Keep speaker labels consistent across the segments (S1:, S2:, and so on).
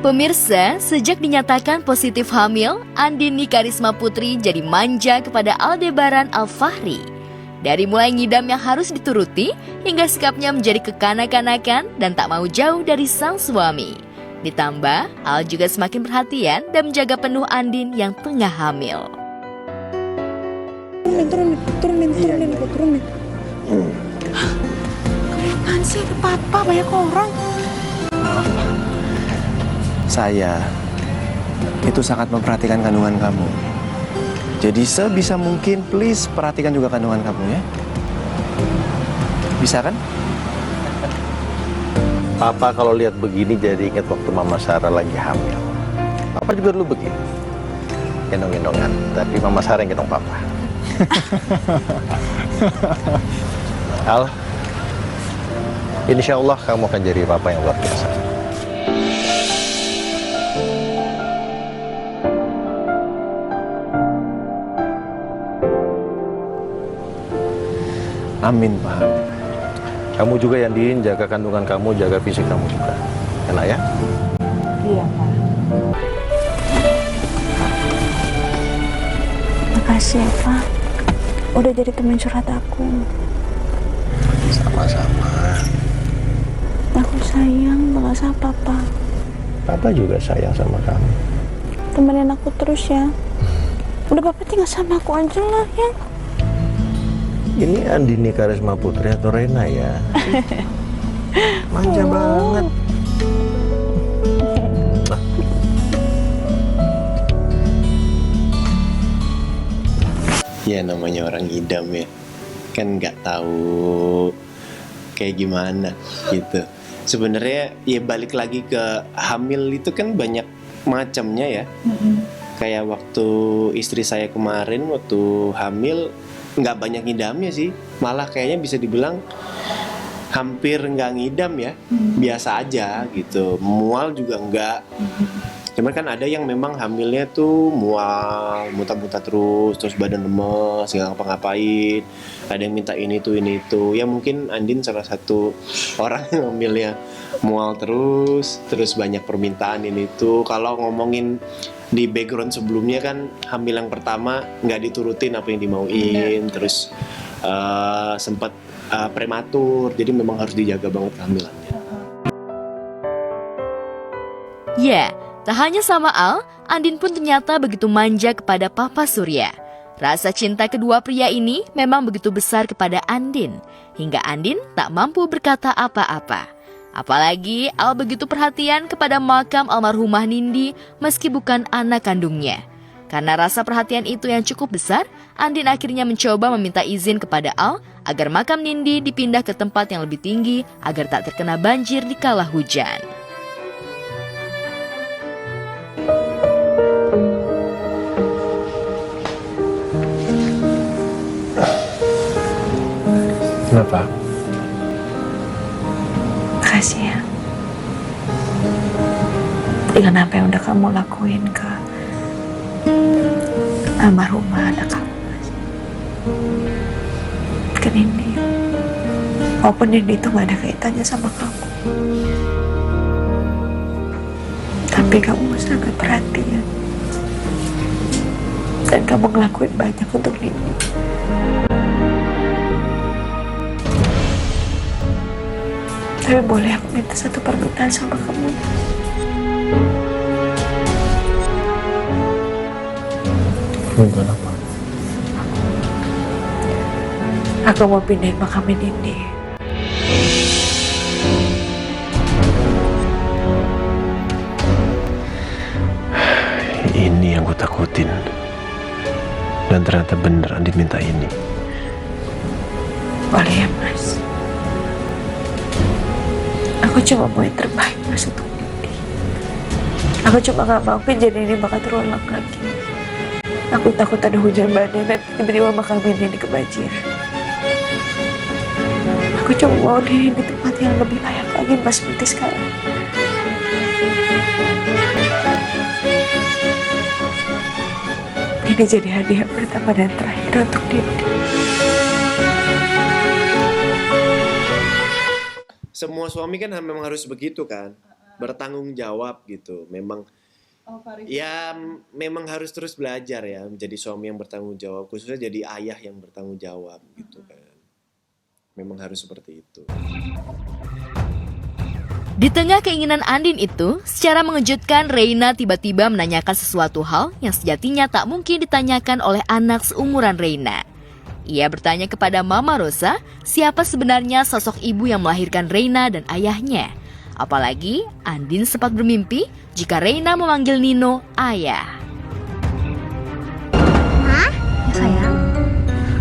S1: Pemirsa, sejak dinyatakan positif hamil, Andini Karisma Putri jadi manja kepada Aldebaran Alfahri. Dari mulai ngidam yang harus dituruti, hingga sikapnya menjadi kekanak-kanakan dan tak mau jauh dari sang suami. Ditambah, Al juga semakin perhatian dan menjaga penuh Andin yang tengah hamil.
S2: Turunin. Apaan sih, ada papa, banyak orang.
S3: Saya itu sangat memperhatikan kandungan kamu. Jadi sebisa mungkin please perhatikan juga kandungan kamu ya. Bisa kan?
S4: Papa kalau lihat begini jadi ingat waktu Mama Sarah lagi hamil. Papa juga dulu begini. Gendong-gendongan, tapi Mama Sarah yang gendong Papa. Al, insya Allah kamu akan jadi Papa yang luar biasa.
S3: Amin, Pak.
S4: Kamu juga yang jaga kandungan kamu, jaga fisik kamu juga. Enak ya?
S2: Iya, Pak. Makasih ya, Pak. Udah jadi teman curhat aku.
S4: Sama-sama.
S2: Aku sayang banget sama Papa.
S4: Papa juga sayang sama kamu.
S2: Temenin aku terus ya. Udah Papa tinggal sama aku aja lah ya.
S4: Ini Andini Karisma Putri atau Rena ya? Manja banget.
S3: Ya namanya orang idam ya. Kan nggak tahu kayak gimana gitu. Sebenarnya ya balik lagi ke hamil itu kan banyak macamnya ya. Kayak waktu istri saya kemarin waktu hamil nggak banyak ngidamnya sih, malah kayaknya bisa dibilang hampir nggak ngidam ya, biasa aja gitu. Mual juga nggak. Cuman kan ada yang memang hamilnya tuh mual, muntah-muntah terus badan lemes, nggak ngapa-ngapain. Ada yang minta ini itu. Ya mungkin Andin salah satu orang yang hamilnya mual terus banyak permintaan ini itu. Kalau ngomongin di background sebelumnya kan hamil yang pertama nggak diturutin apa yang dimauin, terus sempat prematur, jadi memang harus dijaga banget kehamilannya.
S1: Ya, tak hanya sama Al, Andin pun ternyata begitu manja kepada Papa Surya. Rasa cinta kedua pria ini memang begitu besar kepada Andin, hingga Andin tak mampu berkata apa-apa. Apalagi Al begitu perhatian kepada makam almarhumah Nindi meski bukan anak kandungnya. Karena rasa perhatian itu yang cukup besar, Andin akhirnya mencoba meminta izin kepada Al agar makam Nindi dipindah ke tempat yang lebih tinggi agar tak terkena banjir di kala hujan.
S4: Kenapa?
S2: Makasih ya. Dengan apa yang udah kamu lakuin ke almarhumah anak kamu. Ke Nindi. Walaupun Nindi itu gak ada kaitannya sama kamu. Tapi kamu sangat perhatian. Dan kamu ngelakuin banyak untuk Nindi. Tapi boleh aku minta satu permintaan sama kamu?
S4: Permintaan apa?
S2: Aku mau pindahin makam Nindi.
S4: Ini yang gue takutin. Dan ternyata bener Andi minta ini.
S2: Boleh ya, Mas? Aku cuma mau yang terbaik, Mas, untuk Nindi. Aku cuma gak mau kejadian ini bakal terulang lagi. Aku takut ada hujan badai dan tiba-tiba makam Nindi kebanjiran. Aku cuma mau Nindi di tempat yang lebih layak lagi, Mas, seperti sekarang. Ini jadi hadiah pertama dan terakhir untuk Nindi.
S3: Semua suami kan memang harus begitu kan. bertanggung jawab gitu. Memang ya memang harus terus belajar ya menjadi suami yang bertanggung jawab, khususnya jadi ayah yang bertanggung jawab gitu kan. Memang harus seperti itu.
S1: Di tengah keinginan Andin itu, secara mengejutkan Reina tiba-tiba menanyakan sesuatu hal yang sejatinya tak mungkin ditanyakan oleh anak seumuran Reina. Ia bertanya kepada Mama Rosa, siapa sebenarnya sosok ibu yang melahirkan Reina dan ayahnya. Apalagi Andin sempat bermimpi jika Reina memanggil Nino ayah.
S5: Ma, ya sayang,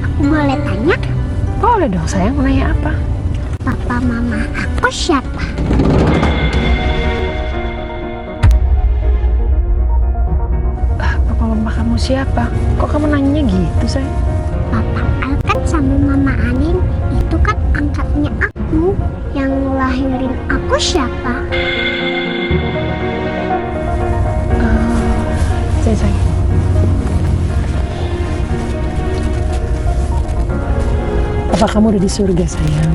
S5: aku boleh tanya?
S2: Boleh dong sayang, mau nanya apa?
S5: Papa mama aku siapa?
S2: Papa mama kamu siapa? Kok kamu nanyanya gitu sayang?
S5: Papa Al kan sama mama Anin itu kan angkatnya aku. Yang lahirin aku siapa?
S2: Sayang. Apa kamu udah di surga sayang?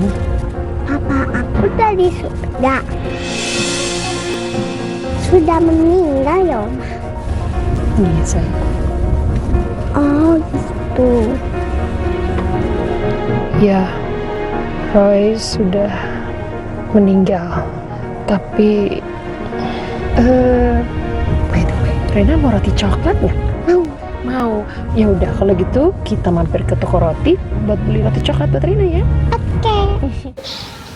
S5: Papa aku udah di surga. Sudah meninggal ya Oma?
S2: Iya sayang.
S5: Oh gitu.
S2: Ya, Roy sudah meninggal. Tapi, by the way, Rena mau roti coklat nggak? Mau. Ya udah, kalau gitu kita mampir ke toko roti buat beli roti coklat buat Rena ya.
S5: Oke.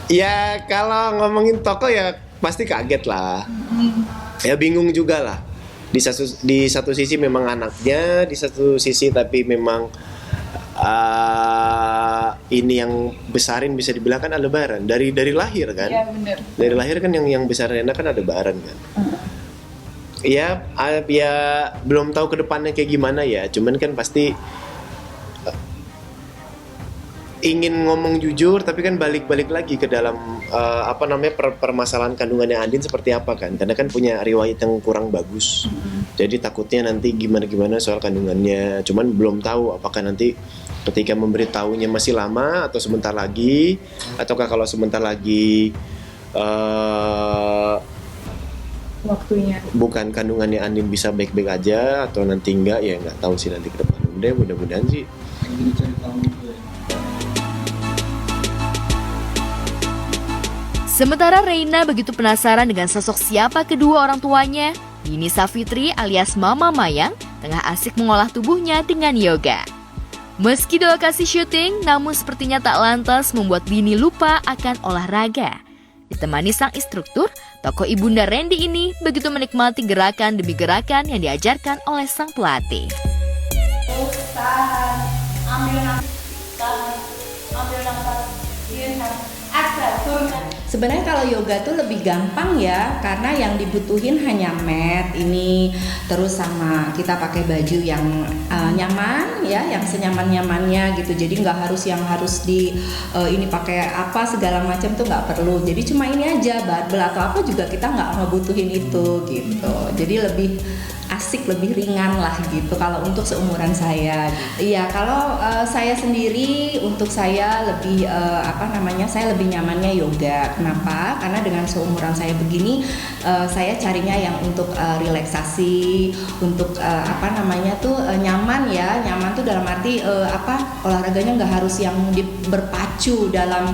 S3: Ya kalau ngomongin toko ya pasti kaget lah. Ya bingung juga lah. Di satu sisi memang anaknya, di satu sisi tapi memang ini yang besarin bisa dibilang kan Aldebaran dari lahir kan.
S6: Iya benar.
S3: Dari lahir kan yang besar Rena kan Aldebaran kan. Ya belum tahu ke depannya kayak gimana ya. Cuman kan pasti ingin ngomong jujur tapi kan balik lagi ke dalam permasalahan kandungannya Andin seperti apa kan, karena kan punya riwayat yang kurang bagus. Jadi takutnya nanti gimana soal kandungannya. Cuman belum tahu apakah nanti ketika memberitahunya masih lama atau sebentar lagi, ataukah kalau sebentar lagi
S6: Waktunya.
S3: bukan kandungannya Andin bisa baik-baik aja atau nanti enggak, ya nggak tahu sih nanti ke depan. Mudah-mudahan sih.
S1: Sementara Reina begitu penasaran dengan sosok siapa kedua orang tuanya, Dini Safitri alias Mama Mayang tengah asik mengolah tubuhnya dengan yoga. Meski di lokasi syuting, namun sepertinya tak lantas membuat Dini lupa akan olahraga. Ditemani sang instruktur, tokoh ibunda Randy ini begitu menikmati gerakan demi gerakan yang diajarkan oleh sang pelatih.
S7: Tahan, ambil nafas, exhale, turunkan.
S6: Sebenarnya kalau yoga tuh lebih gampang ya, karena yang dibutuhin hanya mat ini, terus sama kita pakai baju yang nyaman ya, yang senyaman-nyamannya gitu. Jadi nggak harus yang harus ini pakai apa segala macam tuh nggak perlu. Jadi cuma ini aja, barbel atau apa juga kita nggak ngebutuhin itu gitu. Jadi lebih asik, lebih ringan lah gitu kalau untuk seumuran saya. Iya, kalau saya sendiri untuk saya lebih saya lebih nyamannya yoga. Kenapa? Karena dengan seumuran saya begini, saya carinya yang untuk relaksasi, untuk nyaman ya. Nyaman tuh dalam arti olahraganya nggak harus yang berpacu dalam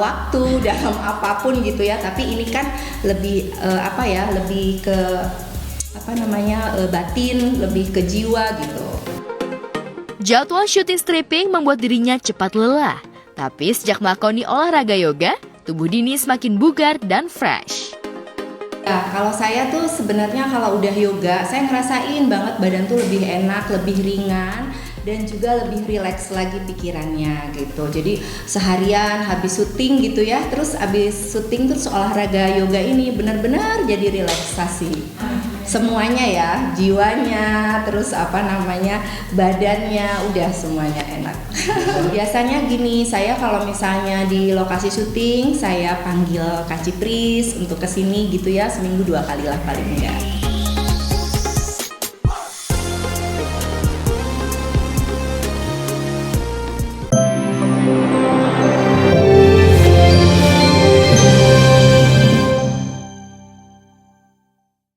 S6: waktu, dalam apapun gitu ya. Tapi ini kan lebih lebih ke batin, lebih ke jiwa gitu.
S1: Jadwal syuting stripping membuat dirinya cepat lelah. Tapi sejak melakoni olahraga yoga, tubuh Dini semakin bugar dan fresh.
S6: Ya, kalau saya tuh sebenarnya kalau udah yoga, saya ngerasain banget badan tuh lebih enak, lebih ringan, dan juga lebih rileks lagi pikirannya gitu. Jadi seharian habis syuting gitu ya, terus habis syuting terus olahraga yoga ini benar-benar jadi relaksasi. Semuanya ya, jiwanya, terus badannya, udah semuanya enak. Biasanya gini, saya kalau misalnya di lokasi syuting, saya panggil Kak Cipris untuk kesini gitu ya, seminggu 2 kali lah paling enggak.